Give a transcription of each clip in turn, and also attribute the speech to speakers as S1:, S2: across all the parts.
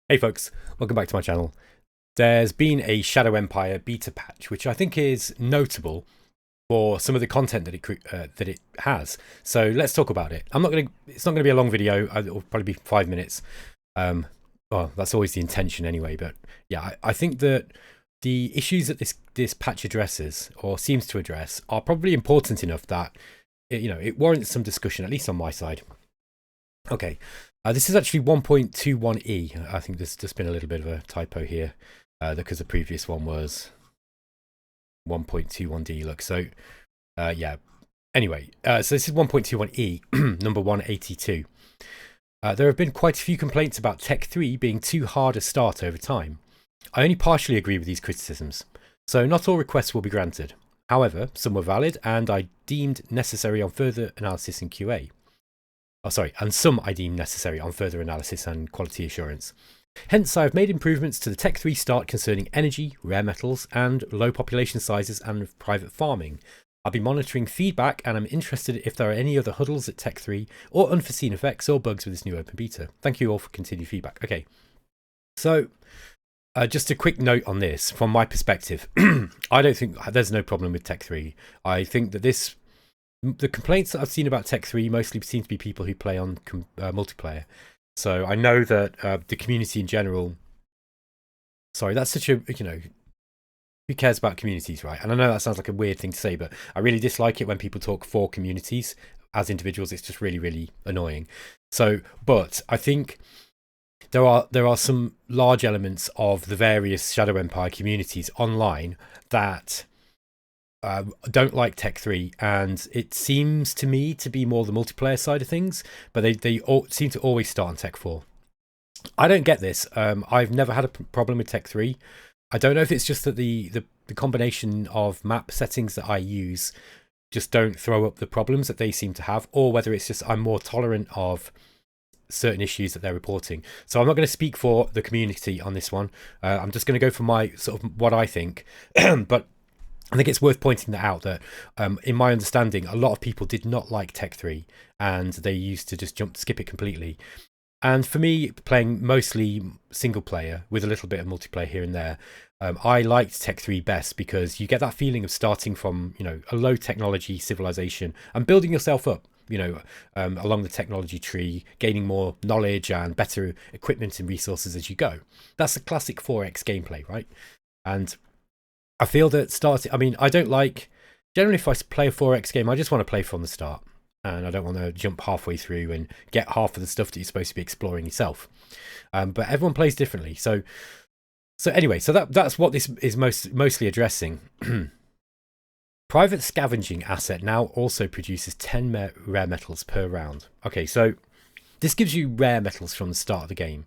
S1: Hey folks, welcome back to my channel. There's been a Shadow Empire beta patch, which I think is notable for some of the content that it has. So let's talk about it. It's not gonna be a long video. It'll probably be 5 minutes. Well, that's always the intention anyway. But yeah, I think that the issues that this patch addresses or seems to address are probably important enough that it warrants some discussion, at least on my side. Okay, this is actually 1.21e. I think there's just been a little bit of a typo here because the previous one was 1.21d. Look, so yeah. Anyway, so this is 1.21e, number 182. There have been quite a few complaints about Tech 3 being too hard a start over time. I only partially agree with these criticisms, so not all requests will be granted. However, some were valid and I deemed necessary on further analysis and QA. And some I deem necessary on further analysis and quality assurance. Hence, I have made improvements to the Tech 3 start concerning energy, rare metals, and low population sizes and private farming. I'll be monitoring feedback and I'm interested if there are any other huddles at Tech 3 or unforeseen effects or bugs with this new open beta. Thank you all for continued feedback. Okay, so just a quick note on this from my perspective. I don't think there's no problem with Tech 3. I think that the complaints that I've seen about Tech 3 mostly seem to be people who play on multiplayer. So I know that the community in general... Sorry, that's such a, who cares about communities, right? And I know that sounds like a weird thing to say, but I really dislike it when people talk for communities as individuals. It's just really, really annoying. So, but I think there are some large elements of the various Shadow Empire communities online that don't like Tech 3, and it seems to me to be more the multiplayer side of things, but they all seem to always start on Tech 4. I don't get this. I've never had a problem with Tech 3. I don't know if it's just that the combination of map settings that I use just don't throw up the problems that they seem to have, or whether it's just I'm more tolerant of certain issues that they're reporting. So I'm not going to speak for the community on this one. I'm just going to go for my sort of what I think. But I think it's worth pointing that out that in my understanding, a lot of people did not like Tech 3 and they used to just skip it completely. And for me, playing mostly single player with a little bit of multiplayer here and there, I liked Tech 3 best because you get that feeling of starting from, a low technology civilization and building yourself up, along the technology tree, gaining more knowledge and better equipment and resources as you go. That's the classic 4X gameplay, right? And I feel that I don't like, generally if I play a 4X game, I just want to play from the start. And I don't want to jump halfway through and get half of the stuff that you're supposed to be exploring yourself. But everyone plays differently. So anyway, so that's what this is mostly addressing. Private scavenging asset now also produces 10 rare metals per round. Okay, so this gives you rare metals from the start of the game.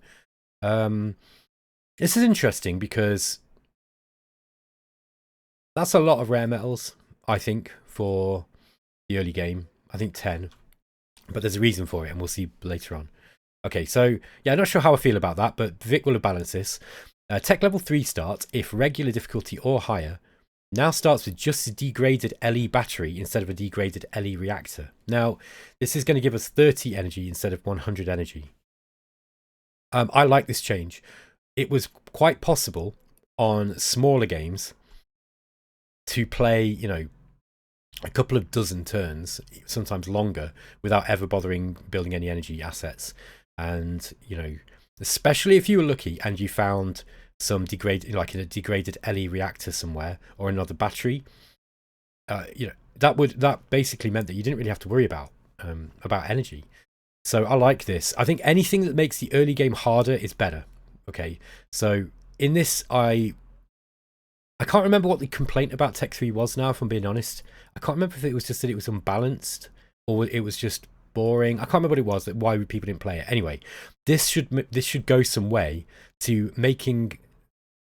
S1: This is interesting because that's a lot of rare metals, I think, for the early game. I think 10, but there's a reason for it and we'll see later on. Okay, so yeah, I'm not sure how I feel about that, but Vic will have balanced this. Tech level 3 start, if regular difficulty or higher, now starts with just a degraded LE battery instead of a degraded LE reactor. Now, this is going to give us 30 energy instead of 100 energy. I like this change. It was quite possible on smaller games to play, a couple of dozen turns, sometimes longer, without ever bothering building any energy assets. And, especially if you were lucky and you found some degraded, like a degraded LE reactor somewhere or another battery, that basically meant that you didn't really have to worry about energy. So I like this. I think anything that makes the early game harder is better. Okay, so in this, I can't remember what the complaint about Tech 3 was now, if I'm being honest. I can't remember if it was just that it was unbalanced or it was just boring. I can't remember what it was, that why people didn't play it. Anyway, this should go some way to making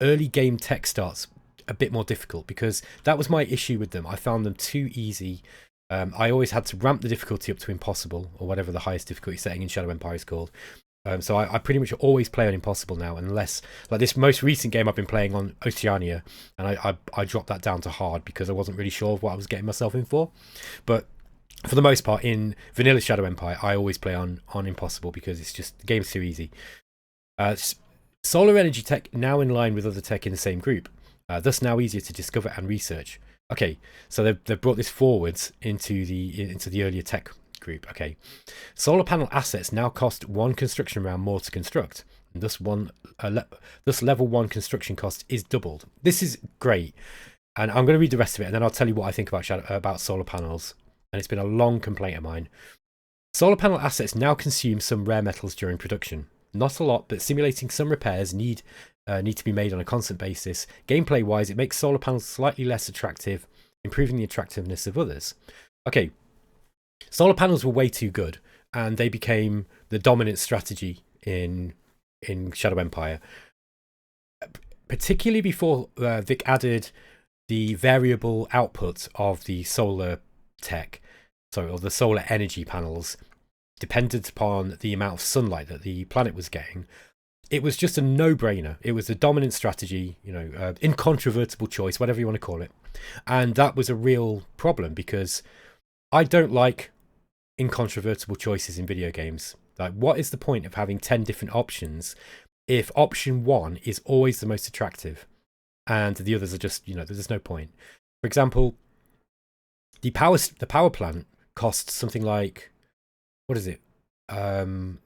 S1: early game tech starts a bit more difficult, because that was my issue with them. I found them too easy. I always had to ramp the difficulty up to impossible, or whatever the highest difficulty setting in Shadow Empire is called. So I pretty much always play on impossible now, unless, like this most recent game I've been playing on Oceania, and I dropped that down to hard because I wasn't really sure of what I was getting myself in for. But for the most part, in vanilla Shadow Empire, I always play on impossible because it's just, the game's too easy. Solar energy tech now in line with other tech in the same group, thus now easier to discover and research. Okay, so they've brought this forwards into the earlier tech group. Okay, solar panel assets now cost one construction round more to construct, and thus level one construction cost is doubled. This is great, and I'm going to read the rest of it, and then I'll tell you what I think about solar panels. And it's been a long complaint of mine. Solar panel assets now consume some rare metals during production. Not a lot, but simulating some repairs need to be made on a constant basis. Gameplay wise, it makes solar panels slightly less attractive, improving the attractiveness of others. Okay, solar panels were way too good, and they became the dominant strategy in Shadow Empire, particularly before Vic added the variable output of the solar tech, or the solar energy panels, dependent upon the amount of sunlight that the planet was getting. It was just a no-brainer. It was the dominant strategy, incontrovertible choice, whatever you want to call it. And that was a real problem, because I don't like incontrovertible choices in video games. Like, what is the point of having 10 different options if option 1 is always the most attractive and the others are just, there's no point. For example, the power plant costs something like, what is it? 200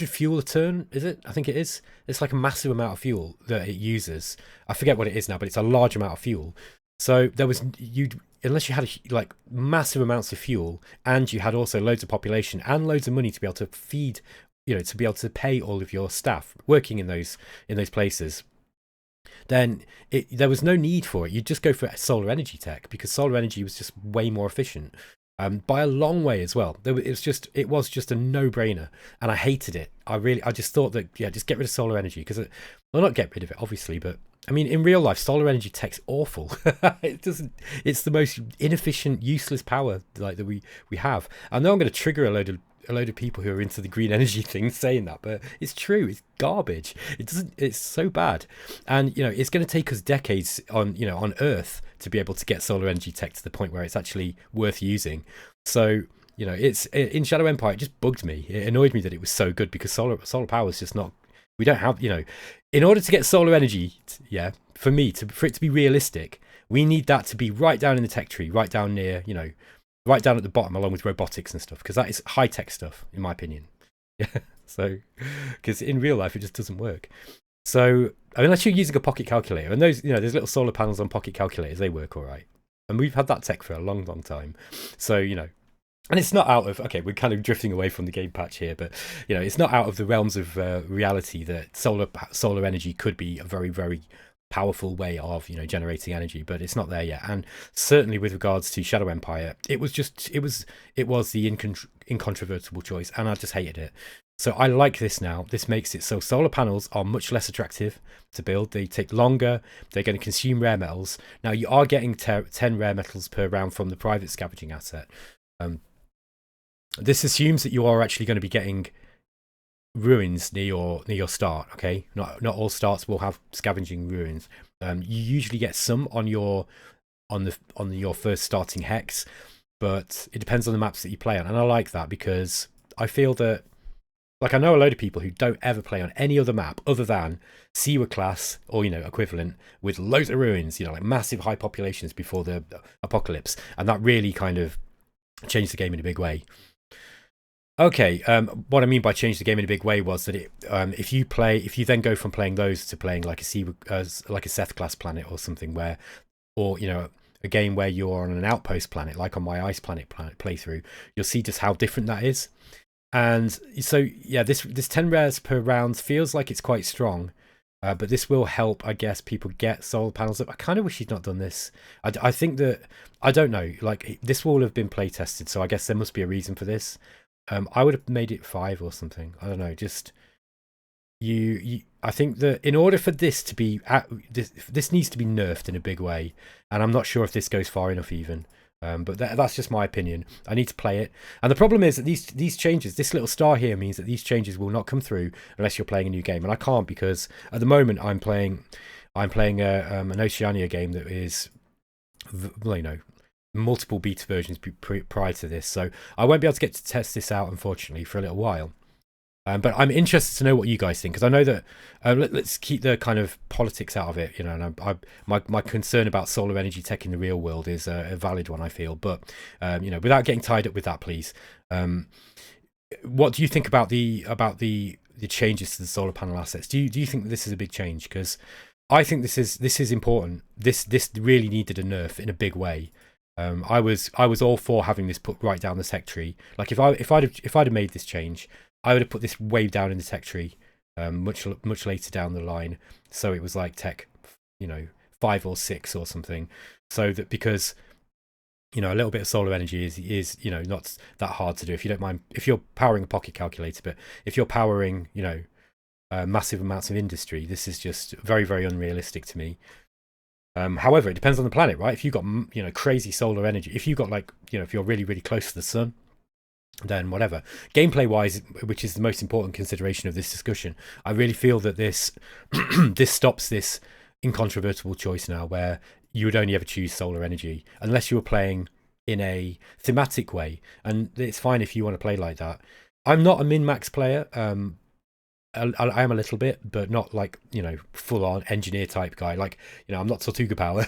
S1: fuel a turn, is it? I think it is. It's like a massive amount of fuel that it uses. I forget what it is now, but it's a large amount of fuel. So there was, unless you had like massive amounts of fuel and you had also loads of population and loads of money to be able to feed, to be able to pay all of your staff working in those places, then there was no need for it. You'd just go for solar energy tech, because solar energy was just way more efficient. By a long way as well. It was just a no-brainer, and I hated it. I just thought that, just get rid of solar energy, because well, not get rid of it obviously, but I mean, in real life, solar energy tech's awful. It's the most inefficient, useless power like that we have. I know I'm going to trigger a load of people who are into the green energy thing saying that, but it's true. It's garbage. It's so bad, and it's going to take us decades on Earth to be able to get solar energy tech to the point where it's actually worth using. So it's in Shadow Empire. It just bugged me. It annoyed me that it was so good, because solar power is just not. We don't have in order to get solar energy. For it to be realistic, we need that to be right down in the tech tree, right down near right down at the bottom, along with robotics and stuff, because that is high tech stuff in my opinion. Yeah. So because in real life it just doesn't work. So unless you're using a pocket calculator, and those there's little solar panels on pocket calculators, they work all right, and we've had that tech for a long time. So and it's not out of, okay, we're kind of drifting away from the game patch here, but it's not out of the realms of reality that solar energy could be a very, very powerful way of generating energy, but it's not there yet. And certainly with regards to Shadow Empire, it was the incontrovertible choice, and I just hated it. So I like this now. This makes it so solar panels are much less attractive to build. They take longer. They're going to consume rare metals. Now you are getting 10 rare metals per round from the private scavenging asset. This assumes that you are actually going to be getting ruins near your start. Okay, not all starts will have scavenging ruins. You usually get some on your first starting hex, but it depends on the maps that you play on. And I like that, because I feel that, like, I know a load of people who don't ever play on any other map other than Siwa class or equivalent, with loads of ruins, like massive high populations before the apocalypse, and that really kind of changed the game in a big way. Okay, what I mean by change the game in a big way was that if you then go from playing those to playing like a Seth class planet or something, or a game where you're on an outpost planet, like on my ice planet playthrough, you'll see just how different that is. And so this 10 rares per round feels like it's quite strong, but this will help, I guess, people get solar panels up. I kind of wish he'd not done this. I think that, I don't know, like, this will have been play tested, so I guess there must be a reason for this. I would have made it 5 or something. I don't know. Just I think that in order for this to be this needs to be nerfed in a big way, and I'm not sure if this goes far enough even. But that's just my opinion. I need to play it, and the problem is that these changes, this little star here, means that these changes will not come through unless you're playing a new game, and I can't, because at the moment I'm playing an Oceania game that is, multiple beta versions prior to this, so I won't be able to get to test this out, unfortunately, for a little while. But I'm interested to know what you guys think, because I know that let's keep the kind of politics out of it, you know. And my concern about solar energy tech in the real world is a valid one, I feel. But you know, without getting tied up with that, please. What do you think about the changes to the solar panel assets? Do you think that this is a big change? Because I think this is important. This really needed a nerf in a big way. I was all for having this put right down the tech tree. Like if I'd have made this change, I would have put this way down in the tech tree, much later down the line. So it was like tech, you know, 5 or 6 or something. So that, because, you know, a little bit of solar energy is you know, not that hard to do if you don't mind, if you're powering a pocket calculator. But if you're powering, you know, massive amounts of industry, this is just very, very unrealistic to me. However, it depends on the planet, right? If you've got, you know, crazy solar energy, if you've got, like, you know, if you're really, really close to the sun, then whatever. Gameplay wise, which is the most important consideration of this discussion, I really feel that this this stops this incontrovertible choice now, where you would only ever choose solar energy unless you were playing in a thematic way. And it's fine if you want to play like that. I'm not a min-max player. I am a little bit, but not like, you know, full on engineer type guy. Like, you know, I'm not Tortuga Power.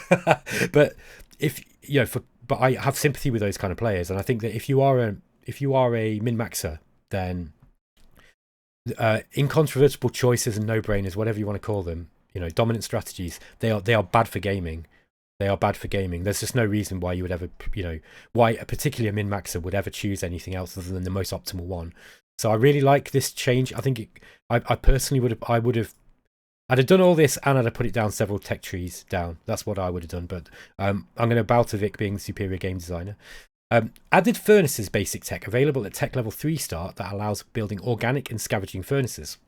S1: But if, you know, but I have sympathy with those kind of players. And I think that if you are a min-maxer, then incontrovertible choices and no-brainers, whatever you want to call them, you know, dominant strategies, they are bad for gaming. They are bad for gaming. There's just no reason why you would ever, you know, why a particular min-maxer would ever choose anything else other than the most optimal one. So I really like this change. I think I personally I'd have done all this, and I'd have put it down several tech trees down. That's what I would have done. But I'm going to bow to Vic being the superior game designer. Added furnaces basic tech available at tech level 3 start that allows building organic and scavenging furnaces.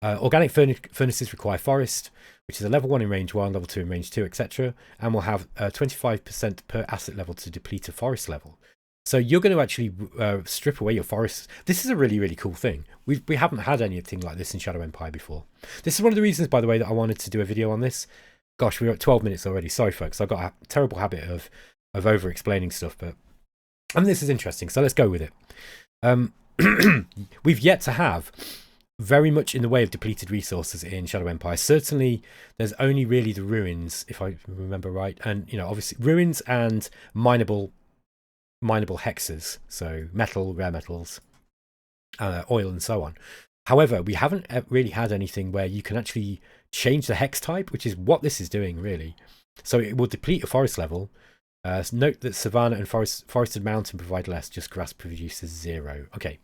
S1: Organic furnaces require forest, which is a level 1 in range 1, level 2 in range 2, etc. And will have 25% per asset level to deplete a forest level. So you're going to actually strip away your forests. This is a really, really cool thing. We haven't had anything like this in Shadow Empire before. This is one of the reasons, by the way, that I wanted to do a video on this. Gosh, we're at 12 minutes already. Sorry, folks. I've got a terrible habit of over-explaining stuff, but this is interesting. So let's go with it. We've yet to have very much in the way of depleted resources in Shadow Empire. Certainly, there's only really the ruins, if I remember right. And, you know, obviously, ruins and mineable hexes, so metal, rare metals, oil, and so on. However, we haven't really had anything where you can actually change the hex type, which is what this is doing, really. So it will deplete a forest level. Note that savanna and forested mountain provide less, just grass produces 0. Okay,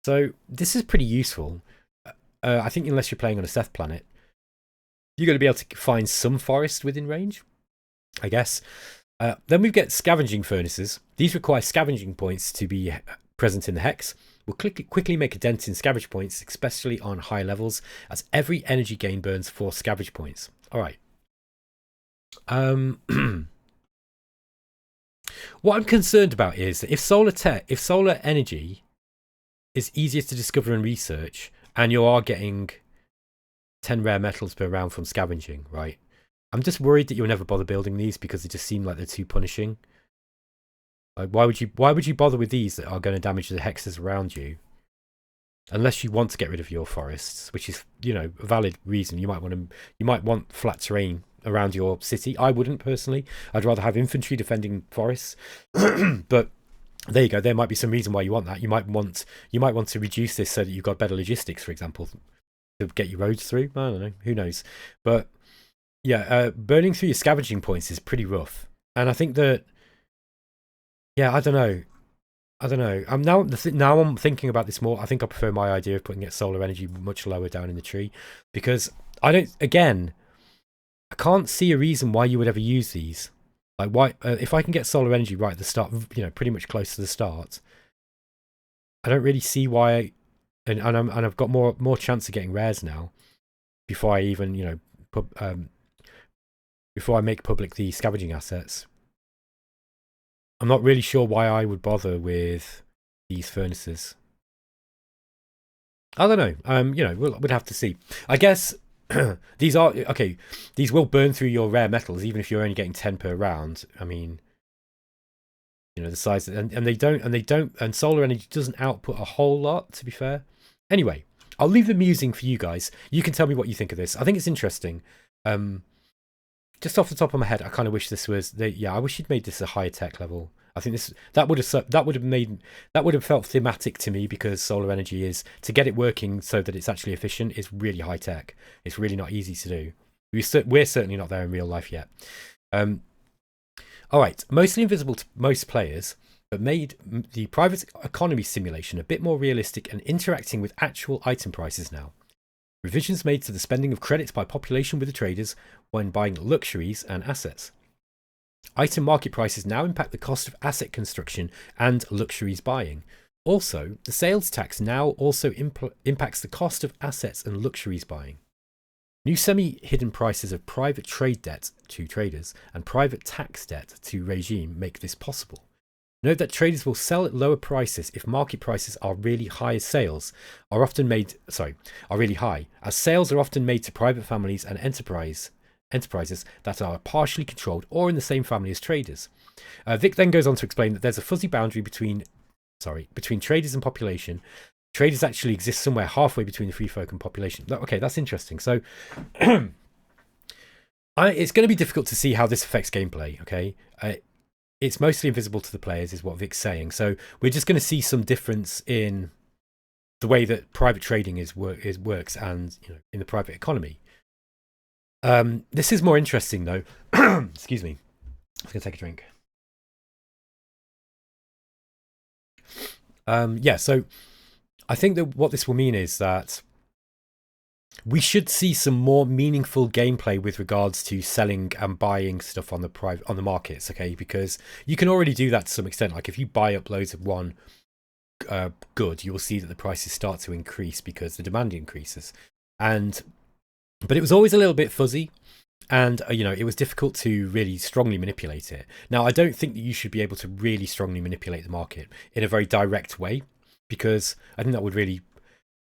S1: so this is pretty useful. I think unless you're playing on a Seth planet, you're going to be able to find some forest within range, I guess. Then we get scavenging furnaces. These require scavenging points to be present in the hex. Will quickly make a dent in scavenge points, especially on high levels, as every energy gain burns 4 scavenge points. All right. What I'm concerned about is that if solar energy is easier to discover and research, and you are getting 10 rare metals per round from scavenging, right? I'm just worried that you'll never bother building these because they just seem like they're too punishing. Like, why would you bother with these that are going to damage the hexes around you? Unless you want to get rid of your forests, which is, you know, a valid reason. You might want flat terrain around your city. I wouldn't personally. I'd rather have infantry defending forests. But there you go. There might be some reason why you want that. You might want to reduce this so that you've got better logistics, for example, to get your roads through. I don't know. Who knows? But yeah, burning through your scavenging points is pretty rough. And I think that, yeah, I don't know. Now I'm thinking about this more. I think I prefer my idea of putting solar energy much lower down in the tree, because I can't see a reason why you would ever use these. Like, why, if I can get solar energy right at the start, you know, pretty much close to the start, I don't really see why. And I've got more chance of getting rares now before I even, you know, before I make public the scavenging assets. I'm not really sure why I would bother with these furnaces. I don't know. You know, we'd have to see. I guess these are okay. These will burn through your rare metals, even if you're only getting 10 per round. I mean, you know, the size, and they don't, and solar energy doesn't output a whole lot, to be fair. Anyway, I'll leave the musing for you guys. You can tell me what you think of this. I think it's interesting. Just off the top of my head, I kind of wish this was I wish you'd made this a higher tech level. I think that would have felt thematic to me, because solar energy is, to get it working so that it's actually efficient, is really high tech. It's really not easy to do. We're certainly not there in real life yet. All right, mostly invisible to most players, but made the private economy simulation a bit more realistic and interacting with actual item prices now. Revisions made to the spending of credits by population with the traders when buying luxuries and assets. Item market prices now impact the cost of asset construction and luxuries buying. Also, the sales tax now also impacts the cost of assets and luxuries buying. New semi-hidden prices of private trade debt to traders and private tax debt to regime make this possible. Note that traders will sell at lower prices if market prices are really high, as sales are often made to private families and enterprises that are partially controlled or in the same family as traders. Vic then goes on to explain that there's a fuzzy boundary between traders and population. Traders actually exist somewhere halfway between the free folk and population. Okay, that's interesting. So it's going to be difficult to see how this affects gameplay. Okay, it's mostly invisible to the players, is what Vic's saying. So we're just going to see some difference in the way that private trading works, and in the private economy. This is more interesting though. Excuse me. I was going to take a drink. So I think that what this will mean is that we should see some more meaningful gameplay with regards to selling and buying stuff on the markets, okay? Because you can already do that to some extent. Like if you buy up loads of one good, you will see that the prices start to increase because the demand increases. But it was always a little bit fuzzy, and it was difficult to really strongly manipulate it. Now, I don't think that you should be able to really strongly manipulate the market in a very direct way, because I think that would really,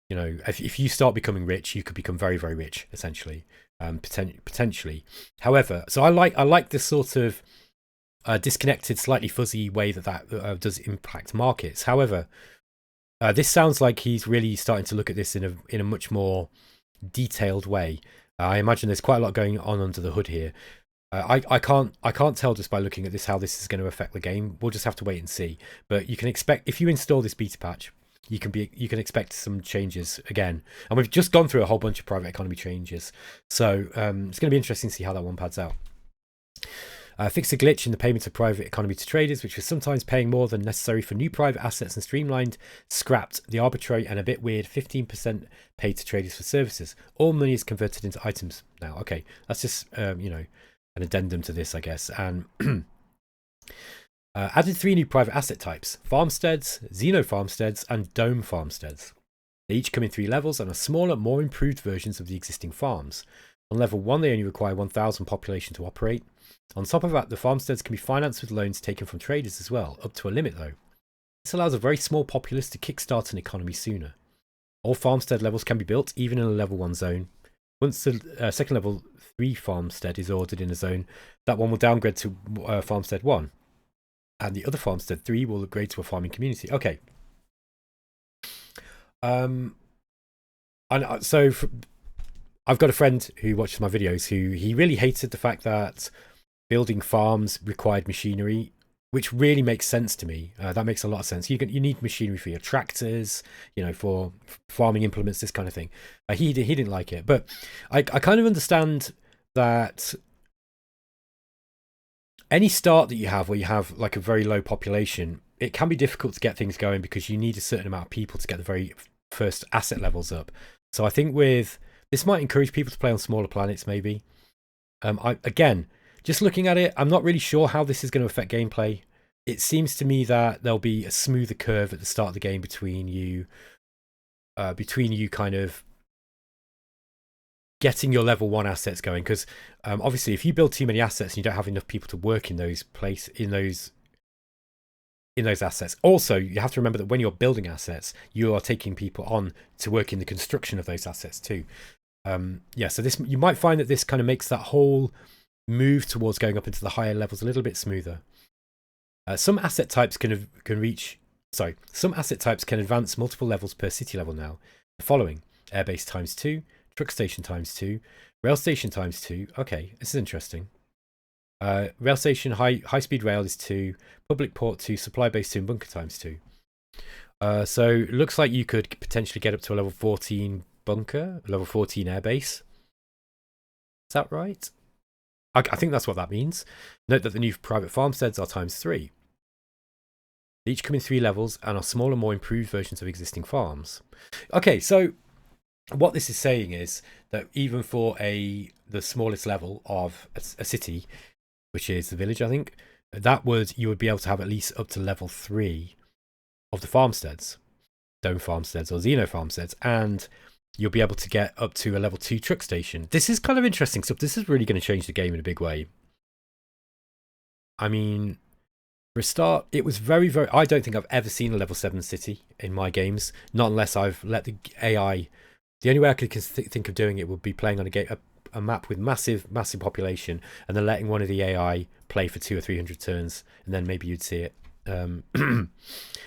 S1: if you start becoming rich, you could become very, very rich, essentially, potentially. However, so I like this sort of disconnected, slightly fuzzy way that does impact markets. However, this sounds like he's really starting to look at this in a much more detailed way. I imagine there's quite a lot going on under the hood here. I can't tell just by looking at this how this is going to affect the game. We'll just have to wait and see. But you can expect, if you install this beta patch, you can expect some changes again. And we've just gone through a whole bunch of private economy changes, so it's going to be interesting to see how that one pads out. Fixed a glitch in the payment of private economy to traders, which was sometimes paying more than necessary for new private assets, and streamlined, scrapped the arbitrary and a bit weird 15% paid to traders for services. All money is converted into items now. Okay, that's just an addendum to this, I guess. And added 3 new private asset types: farmsteads, xeno farmsteads, and dome farmsteads. They each come in 3 levels and are smaller, more improved versions of the existing farms. On level 1, they only require 1,000 population to operate. On top of that, the farmsteads can be financed with loans taken from traders as well, up to a limit though. This allows a very small populace to kickstart an economy sooner. All farmstead levels can be built, even in a level 1 zone. Once the second level 3 farmstead is ordered in a zone, that one will downgrade to farmstead 1. And the other farmstead 3 will upgrade to a farming community. Okay. I've got a friend who watches my videos he really hated the fact that building farms required machinery, which really makes sense to me. That makes a lot of sense. You need machinery for your tractors, for farming implements, this kind of thing. He didn't like it, but I kind of understand that any start that you have where you have like a very low population, it can be difficult to get things going because you need a certain amount of people to get the very first asset levels up. So I think this might encourage people to play on smaller planets, maybe. Again, just looking at it, I'm not really sure how this is going to affect gameplay. It seems to me that there'll be a smoother curve at the start of the game between you kind of getting your level 1 assets going, because obviously if you build too many assets and you don't have enough people to work in those assets. Also, you have to remember that when you're building assets, you are taking people on to work in the construction of those assets too. So you might find that this kind of makes that whole move towards going up into the higher levels a little bit smoother. Some asset types can advance multiple levels per city level now. the following: airbase times 2, truck station times 2, rail station times 2. Okay, this is interesting. Rail station, high speed rail is 2, public port 2, supply base 2, and bunker times 2. So looks like you could potentially get up to a level 14 bunker, level 14 airbase. Is that right? I think that's what that means. Note that the new private farmsteads are times 3. They each come in 3 levels and are smaller, more improved versions of existing farms. Okay, so what this is saying is that even for the smallest level of a city, which is the village, I think, you would be able to have at least up to level 3 of the farmsteads, dome farmsteads or xeno farmsteads, and you'll be able to get up to a level 2 truck station. This is kind of interesting stuff. This is really going to change the game in a big way. I mean, for a start, it was very, very... I don't think I've ever seen a level 7 city in my games, not unless I've let the AI... The only way I could think of doing it would be playing on a map with massive population, and then letting one of the AI play for 200 or 300 turns, and then maybe you'd see it.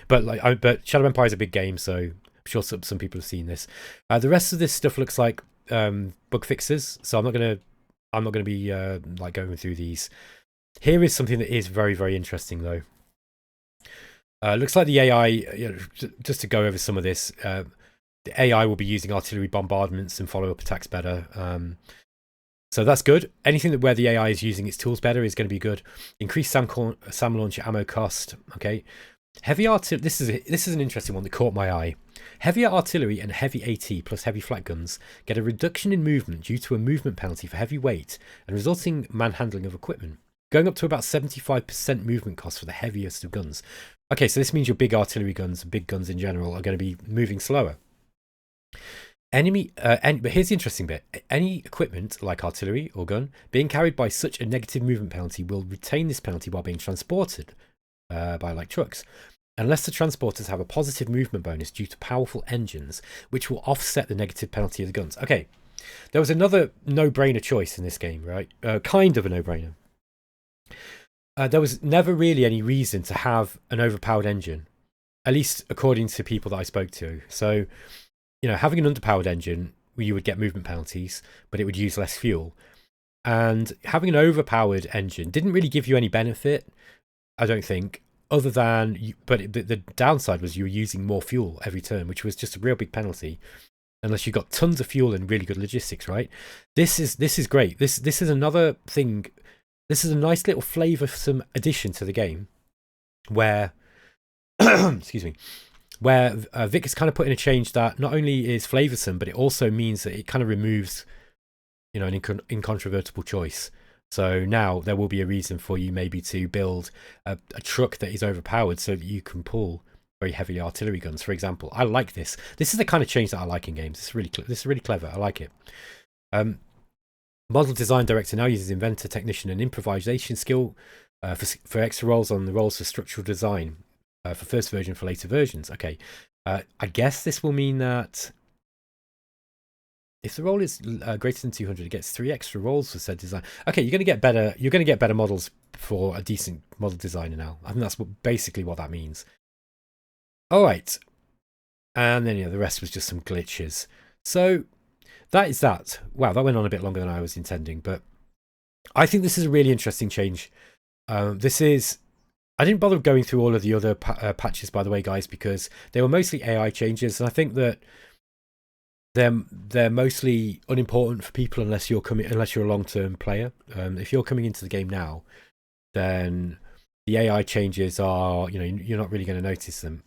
S1: But Shadow Empire is a big game, so I'm sure some people have seen this. The rest of this stuff looks like bug fixes, so I'm not gonna be like going through these. Here is something that is very, very interesting though. Looks like the AI, just to go over some of this, the AI will be using artillery bombardments and follow-up attacks better. So that's good. Anything where the AI is using its tools better is going to be good. Increased SAM launcher ammo cost. Okay. Heavy artillery. This is an interesting one that caught my eye. Heavier artillery and heavy AT plus heavy flat guns get a reduction in movement due to a movement penalty for heavy weight and resulting manhandling of equipment, going up to about 75% movement cost for the heaviest of guns. Okay, so this means your big artillery guns, big guns in general, are going to be moving slower. But here's the interesting bit. Any equipment, like artillery or gun, being carried by such a negative movement penalty will retain this penalty while being transported by like trucks, unless the transporters have a positive movement bonus due to powerful engines, which will offset the negative penalty of the guns. Okay, there was another no-brainer choice in this game, right? Kind of a no-brainer. There was never really any reason to have an overpowered engine, at least according to people that I spoke to. So, having an underpowered engine, you would get movement penalties, but it would use less fuel. And having an overpowered engine didn't really give you any benefit, I don't think, other than... But the downside was you were using more fuel every turn, which was just a real big penalty, unless you got tons of fuel and really good logistics, right? This is great. This is another thing. This is a nice little flavoursome addition to the game where... excuse me. Where Vic has kind of put in a change that not only is flavoursome, but it also means that it kind of removes, an incontrovertible choice. So now there will be a reason for you maybe to build a truck that is overpowered so that you can pull very heavy artillery guns, for example. I like this. This is the kind of change that I like in games. This is really clever. I like it. Model design director now uses inventor, technician, and improvisation skill for extra roles on the roles for structural design. For first version, for later versions. Okay, I guess this will mean that if the roll is greater than 200, it gets 3 extra rolls for said design. Okay, you're going to get better. You're going to get better models for a decent model designer now. I think that's basically what that means. All right, and then the rest was just some glitches. So that is that. Wow, that went on a bit longer than I was intending, but I think this is a really interesting change. I didn't bother going through all of the other patches, by the way, guys, because they were mostly AI changes, and I think that they're mostly unimportant for people unless you're a long-term player. If you're coming into the game now, then the AI changes are, you're not really going to notice them.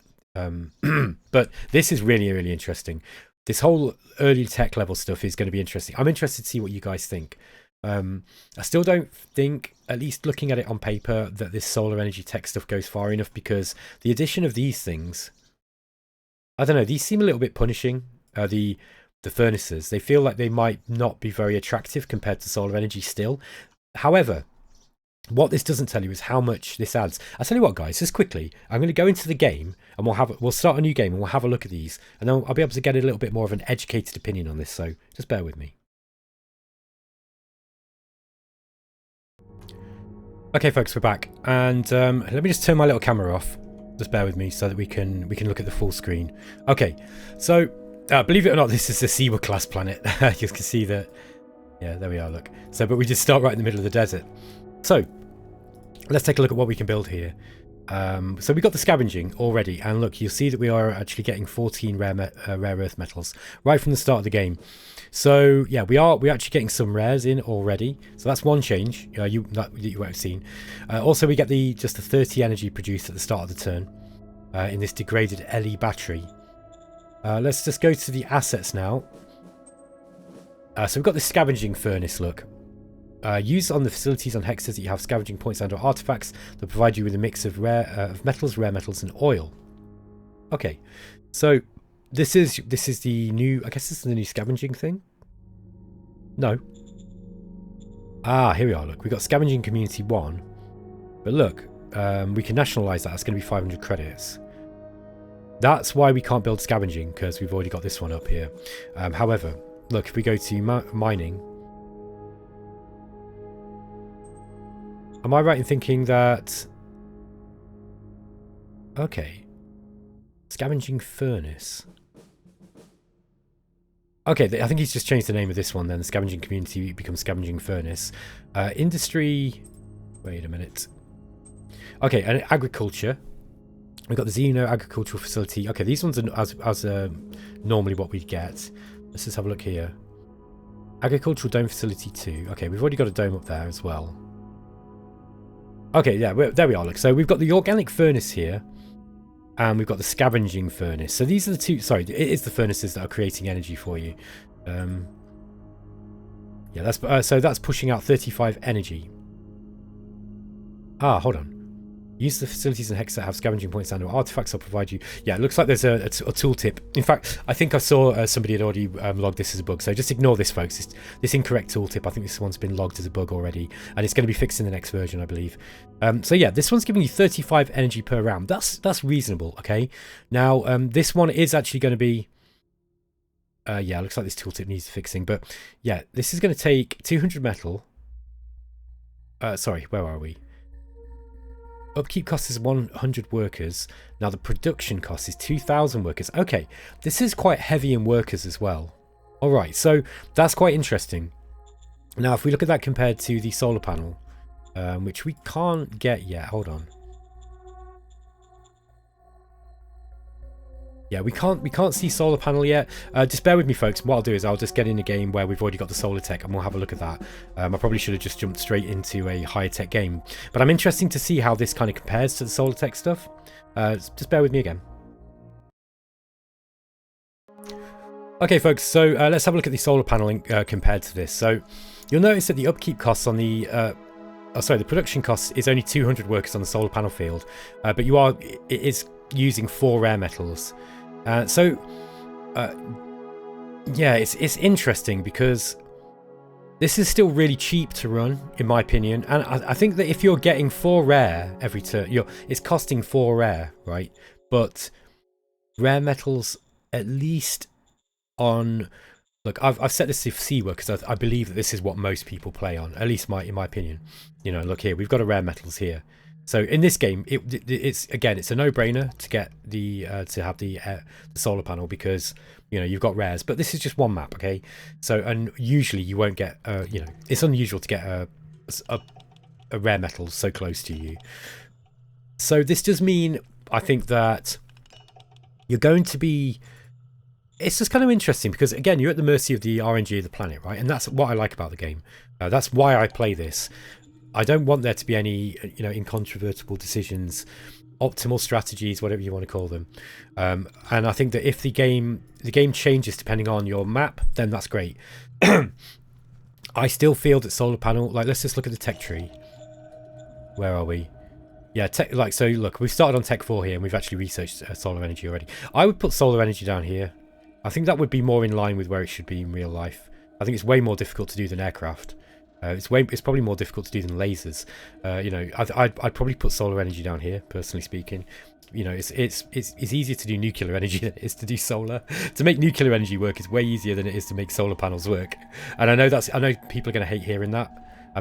S1: But this is really, really interesting. This whole early tech level stuff is going to be interesting. I'm interested to see what you guys think. I still don't think, at least looking at it on paper, that this solar energy tech stuff goes far enough, because the addition of these things, I don't know, these seem a little bit punishing. The furnaces, they feel like they might not be very attractive compared to solar energy still. However, what this doesn't tell you is how much this adds. I'll tell you what, guys, just quickly, I'm going to go into the game and we'll start a new game and we'll have a look at these, and then I'll be able to get a little bit more of an educated opinion on this, so just bear with me. Okay, folks, we're back, and let me just turn my little camera off. Just bear with me so that we can look at the full screen. Okay, so Believe it or not, this is a Seaward class planet. You can see that. Yeah, there we are, look. So, but we just start right in the middle of the desert. So, let's take a look at what we can build here. So we got the scavenging already, and look, you'll see that we are actually getting 14 rare earth metals right from the start of the game. So yeah, we're actually getting some rares in already. So that's one change you won't have seen. Also, we get just the 30 energy produced at the start of the turn in this degraded LE battery. Let's just go to the assets now. So we've got the scavenging furnace. Look. Use on the facilities on hexes that you have scavenging points and/or artifacts that provide you with a mix of metals, rare metals, and oil. Okay, so this is the new. I guess this is the new scavenging thing. No. Ah, here we are. Look, we got scavenging community 1, but look, we can nationalize that. That's going to be 500 credits. That's why we can't build scavenging, because we've already got this one up here. However, look, if we go to mining. Am I right in thinking that... Okay. Scavenging furnace. Okay, I think he's just changed the name of this one then. The scavenging community becomes scavenging furnace. Industry... Wait a minute. Okay, and agriculture. We've got the Xeno agricultural facility. Okay, these ones are as normally what we'd get. Let's just have a look here. Agricultural dome facility 2. Okay, we've already got a dome up there as well. Okay, yeah, there we are. Look, so we've got the organic furnace here, and we've got the scavenging furnace. So these are the two. Sorry, it is the furnaces that are creating energy for you. Yeah, that's so that's pushing out 35 energy. Ah, hold on. Use the facilities and hexes that have scavenging points and artifacts. I'll provide you. Yeah, it looks like there's a tooltip. In fact, I think I saw somebody had already logged this as a bug. So just ignore this, folks. This incorrect tooltip. I think this one's been logged as a bug already, and it's going to be fixed in the next version, I believe. So yeah, this one's giving you 35 energy per round. That's reasonable. Okay. Now this one is actually going to be. Yeah, looks like this tooltip needs fixing, but yeah, this is going to take 200 metal. Sorry, where are we? Upkeep cost is 100 workers. Now the production cost is 2,000 workers. Okay, this is quite heavy in workers as well. Alright, so that's quite interesting. Now if we look at that compared to the solar panel, which we can't get yet. Hold on. Yeah, we can't see solar panel yet. Just bear with me, folks. What I'll do is I'll just get in a game where we've already got the solar tech, and we'll have a look at that. I probably should have just jumped straight into a higher tech game, but I'm interested to see how this kind of compares to the solar tech stuff. Just bear with me again. Okay, folks. So let's have a look at the solar panel compared to this. So you'll notice that the upkeep costs on the the production cost is only 200 workers on the solar panel field, but it is using 4 rare metals. Yeah, it's interesting because this is still really cheap to run, in my opinion. And I think that if you're getting 4 rare every turn, it's costing 4 rare, right? But rare metals, at least on... Look, I've set this to Seaward because I believe that this is what most people play on, at least in my opinion. You know, look here, we've got a rare metals here. So in this game, it's a no-brainer to get to have the solar panel because you've got rares. But this is just one map, okay? So and usually you won't get it's unusual to get a rare metal so close to you. So this does mean I think that you're going to be. It's just kind of interesting because again you're at the mercy of the RNG of the planet, right? And that's what I like about the game. That's why I play this. I don't want there to be any, incontrovertible decisions, optimal strategies, whatever you want to call them. And I think that if the game changes depending on your map, then that's great. I still feel that solar panel, let's just look at the tech tree. Where are we? Yeah, so look, we've started on tech 4 here and we've actually researched solar energy already. I would put solar energy down here. I think that would be more in line with where it should be in real life. I think it's way more difficult to do than aircraft. It's probably more difficult to do than lasers. I'd probably put solar energy down here, personally speaking. It's easier to do nuclear energy than it is to do solar. To make nuclear energy work is way easier than it is to make solar panels work. And I know people are going to hate hearing that.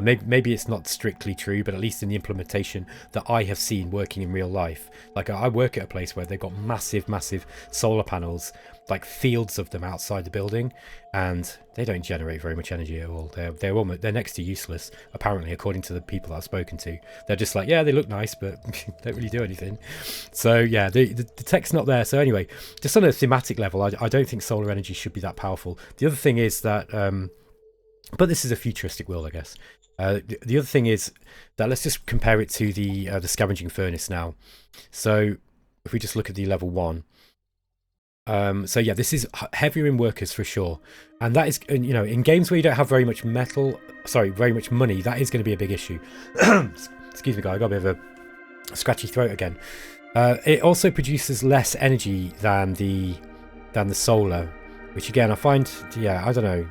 S1: Maybe it's not strictly true, but at least in the implementation that I have seen working in real life. Like, I work at a place where they've got massive solar panels, like fields of them outside the building, and they don't generate very much energy at all. They're next to useless, apparently, according to the people that I've spoken to. They're just like, yeah, they look nice, but don't really do anything. So yeah, the tech's not there. So anyway, just on a thematic level, I don't think solar energy should be that powerful. The other thing is that, but this is a futuristic world, I guess. The other thing is that let's just compare it to the scavenging furnace now. So if we just look at the level 1, so yeah, this is heavier in workers for sure, and that is, you know, in games where you don't have very much very much money, that is going to be a big issue. Excuse me, guys, I got a bit of a scratchy throat again. It also produces less energy than the solar, which again I find, yeah, I don't know.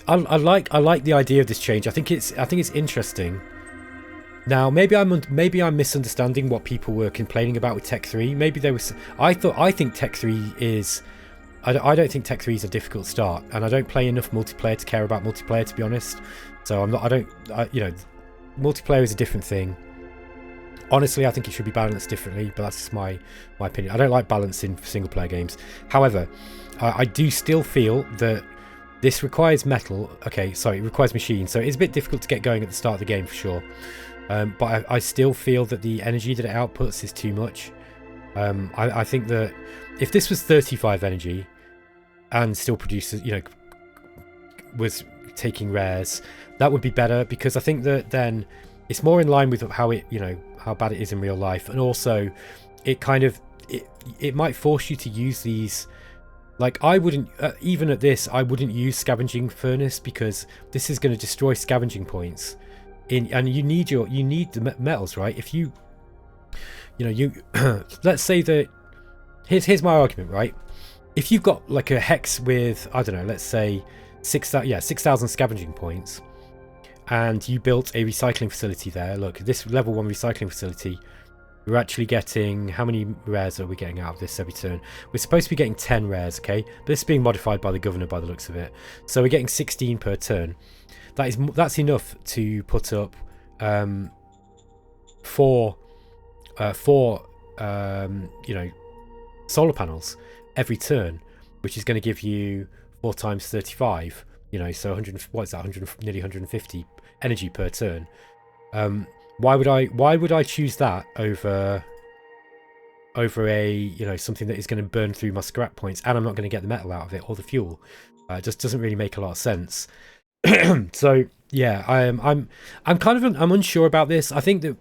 S1: I like the idea of this change. I think it's interesting. Now maybe I'm misunderstanding what people were complaining about with Tech 3. Maybe there was. I think Tech 3 is. I don't think Tech 3 is a difficult start, and I don't play enough multiplayer to care about multiplayer, to be honest. So I'm not. You know, multiplayer is a different thing. Honestly, I think it should be balanced differently, but that's just my opinion. I don't like balance in single player games. However, I do still feel that this requires metal. Okay, sorry, it requires machine, so it's a bit difficult to get going at the start of the game for sure. But I still feel that the energy that it outputs is too much. I think that if this was 35 energy and still produces, you know, was taking rares, that would be better, because I think that then it's more in line with how it, you know, how bad it is in real life, and also it kind of it might force you to use these. Like, I wouldn't, even at this, I wouldn't use scavenging furnace, because this is going to destroy scavenging points. And you need the metals, right? If you let's say that, here's my argument, right? If you've got like a hex with, I don't know, let's say 6,000 scavenging points, and you built a recycling facility there. Look, this level 1 recycling facility, we're actually getting, how many rares are we getting out of this every turn? We're supposed to be getting 10 rares, okay? But this is being modified by the governor by the looks of it. So we're getting 16 per turn. That's enough to put up four you know, solar panels every turn, which is going to give you 4 times 35. You know, so 100. What is that? 100, nearly 150 energy per turn. Why would I choose that over a, you know, something that is going to burn through my scrap points, and I'm not going to get the metal out of it or the fuel? It just doesn't really make a lot of sense. So yeah, I'm unsure about this. I think that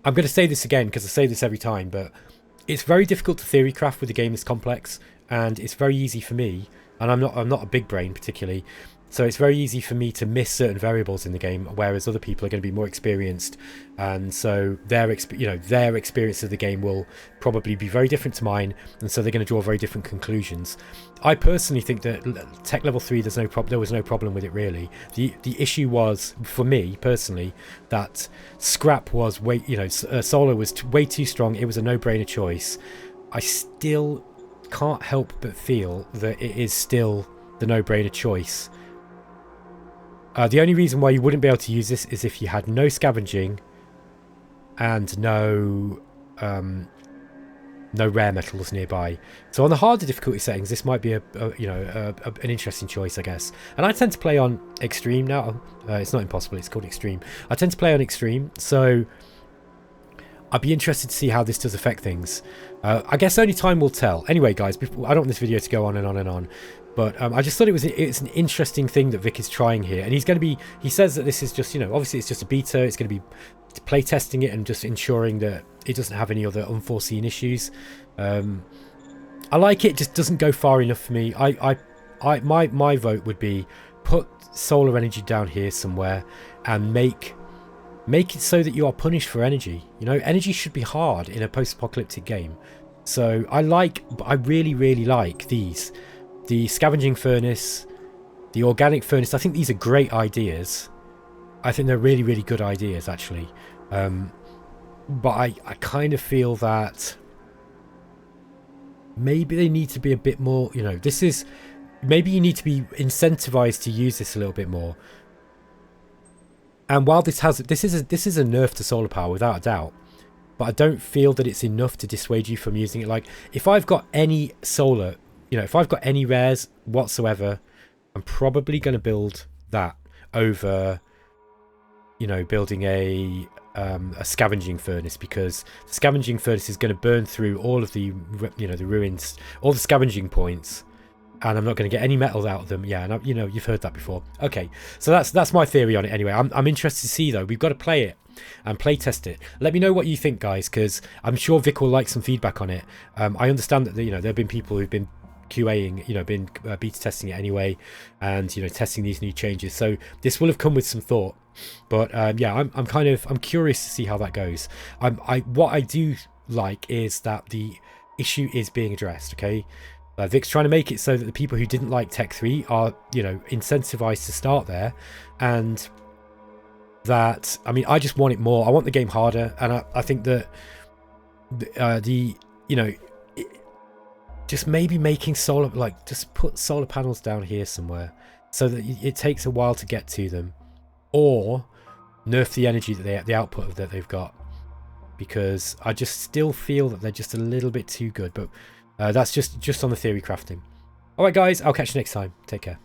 S1: I'm going to say this again, because I say this every time, but it's very difficult to theory craft with a game this complex, and it's very easy for me, and I'm not a big brain particularly, so it's very easy for me to miss certain variables in the game, whereas other people are going to be more experienced, and so their experience of the game will probably be very different to mine, and so they're going to draw very different conclusions. I personally think that Tech Level 3, there was no problem with it really. The issue was, for me personally, that scrap was solar was way too strong. It was a no-brainer choice. I still can't help but feel that it is still the no-brainer choice. The only reason why you wouldn't be able to use this is if you had no scavenging and no rare metals nearby. So on the harder difficulty settings, this might be an interesting choice, I guess. And I tend to play on extreme now. It's not impossible, it's called extreme. I tend to play on extreme, so I'd be interested to see how this does affect things. I guess only time will tell. Anyway, guys, I don't want this video to go on and on and on. But I just thought it's an interesting thing that Vic is trying here. And he says that this is just, you know, obviously it's just a beta. It's going to be play testing it and just ensuring that it doesn't have any other unforeseen issues. I like it, just doesn't go far enough for me. My vote would be put solar energy down here somewhere and make it so that you are punished for energy. You know, energy should be hard in a post-apocalyptic game. So I really, really like these. The scavenging furnace, the organic furnace, I think these are great ideas. I think they're really, really good ideas, actually. But I kind of feel that maybe they need to be a bit more, you know, maybe you need to be incentivized to use this a little bit more. And while this is a nerf to solar power without a doubt, but I don't feel that it's enough to dissuade you from using it. Like, if I've got any solar, if I've got any rares whatsoever, I'm probably going to build that over, building a scavenging furnace, because the scavenging furnace is going to burn through all of the, the ruins, all the scavenging points, and I'm not going to get any metals out of them. Yeah, and you've heard that before. Okay, so that's my theory on it anyway. I'm interested to see, though. We've got to play it and play test it. Let me know what you think, guys, because I'm sure Vic will like some feedback on it. I understand that there have been people who've been QAing, been beta testing it anyway, and testing these new changes. So this will have come with some thought. But yeah, I'm curious to see how that goes. What I do like is that the issue is being addressed. Okay, Vic's trying to make it so that the people who didn't like Tech 3 are incentivized to start there, and that, I just want it more. I want the game harder, and I think that just maybe making solar, just put solar panels down here somewhere so that it takes a while to get to them, or nerf the energy that the output that they've got, because I just still feel that they're just a little bit too good. But that's just on the theory crafting. All right, guys, I'll catch you next time. Take care.